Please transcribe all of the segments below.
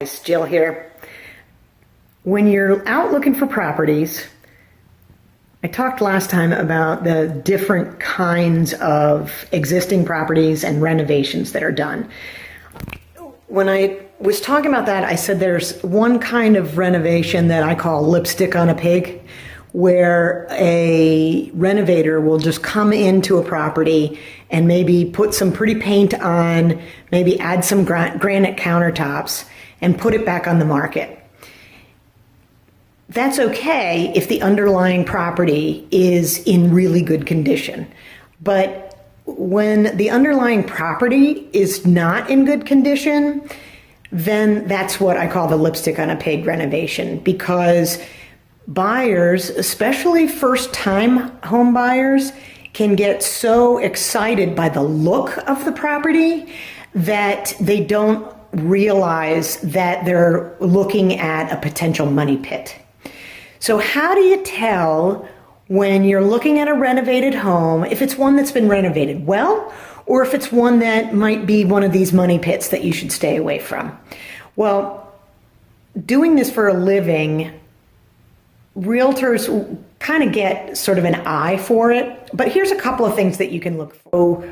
It's Jill here. When you're out looking for properties, I talked last time about the different kinds of existing properties and renovations that are done. When I was talking about that, I said there's one kind of renovation that I call lipstick on a pig, where a renovator will just come into a property and maybe put some pretty paint on, maybe add some granite countertops, and put it back on the market. That's okay if the underlying property is in really good condition. But when the underlying property is not in good condition, then that's what I call the lipstick on a pig renovation, because buyers, especially first-time home buyers, can get so excited by the look of the property that they don't realize that they're looking at a potential money pit. So how do you tell when you're looking at a renovated home, if it's one that's been renovated well, or if it's one that might be one of these money pits that you should stay away from? Well, doing this for a living, realtors kind of get sort of an eye for it, but here's a couple of things that you can look for.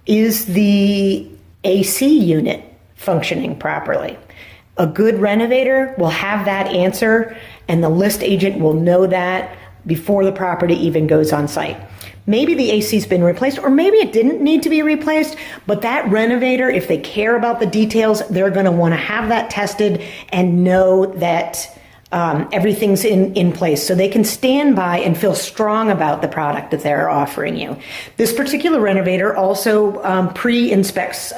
Is the AC unit functioning properly? A good renovator will have that answer, and the list agent will know that before the property even goes on site. Maybe the AC's been replaced, or maybe it didn't need to be replaced, but that renovator, if they care about the details, they're going to want to have that tested and know that everything's in place, so they can stand by and feel strong about the product that they're offering you. This particular renovator also pre-tests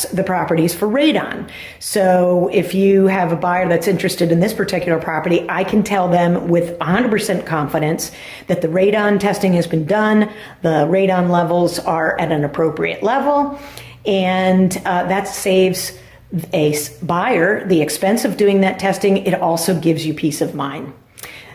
the properties for radon. So if you have a buyer that's interested in this particular property, I can tell them with 100% confidence that the radon testing has been done, the radon levels are at an appropriate level, and that saves a buyer the expense of doing that testing. It also gives you peace of mind.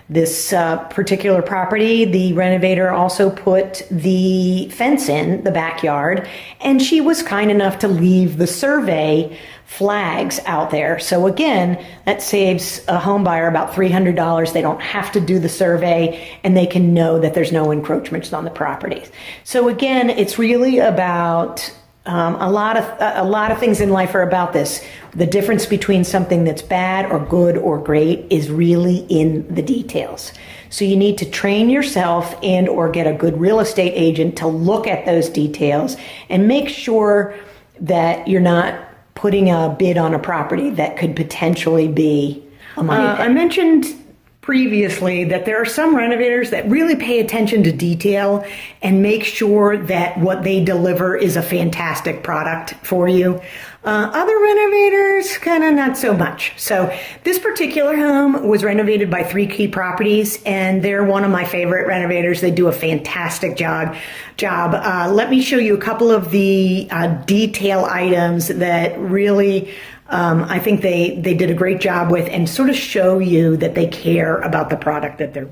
This particular property, the renovator also put the fence in the backyard, and she was kind enough to leave the survey flags out there. So again, that saves a home buyer about $300. They don't have to do the survey, and they can know that there's no encroachments on the property. So again, it's really about a lot of things in life are about this. The difference between something that's bad or good or great is really in the details. So you need to train yourself and or get a good real estate agent to look at those details and make sure that you're not putting a bid on a property that could potentially be a money pit. I mentioned previously that there are some renovators that really pay attention to detail and make sure that what they deliver is a fantastic product for you. Other renovators, kind of not so much. So this particular home was renovated by 3 Key Properties, and they're one of my favorite renovators. They do a fantastic job. Let me show you a couple of the detail items that really I think they did a great job with, and sort of show you that they care about the product that they're.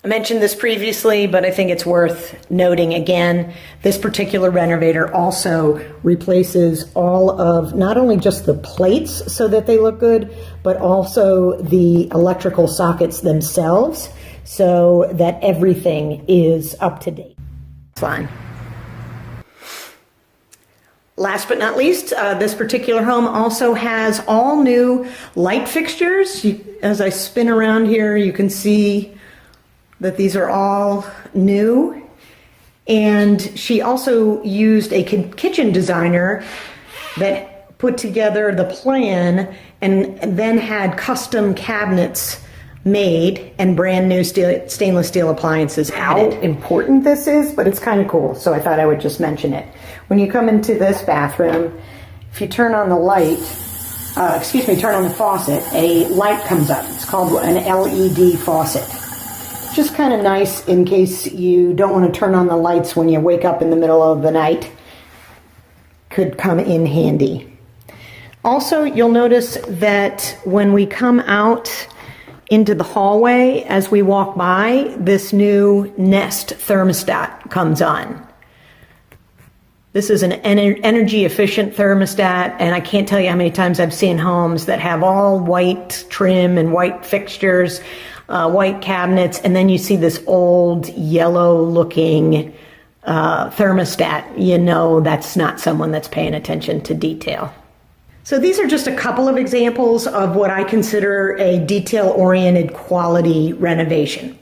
I mentioned this previously, but I think it's worth noting again. This particular renovator also replaces all of, not only just the plates so that they look good, but also the electrical sockets themselves so that everything is up to date. Fine. Last but not least, this particular home also has all new light fixtures. As I spin around here, you can see that these are all new. And she also used a kitchen designer that put together the plan and then had custom cabinets made and brand new stainless steel appliances added. How important this is, but it's kind of cool, so I thought I would just mention it. When you come into this bathroom, if you turn on the light, turn on the faucet, a light comes up. It's called an LED faucet. Just kind of nice in case you don't want to turn on the lights when you wake up in the middle of the night. Could come in handy. Also, you'll notice that when we come out into the hallway, as we walk by, this new Nest thermostat comes on. This is an energy efficient thermostat, and I can't tell you how many times I've seen homes that have all white trim and white fixtures, white cabinets, and then you see this old yellow looking thermostat. You know that's not someone that's paying attention to detail. So these are just a couple of examples of what I consider a detail-oriented quality renovation.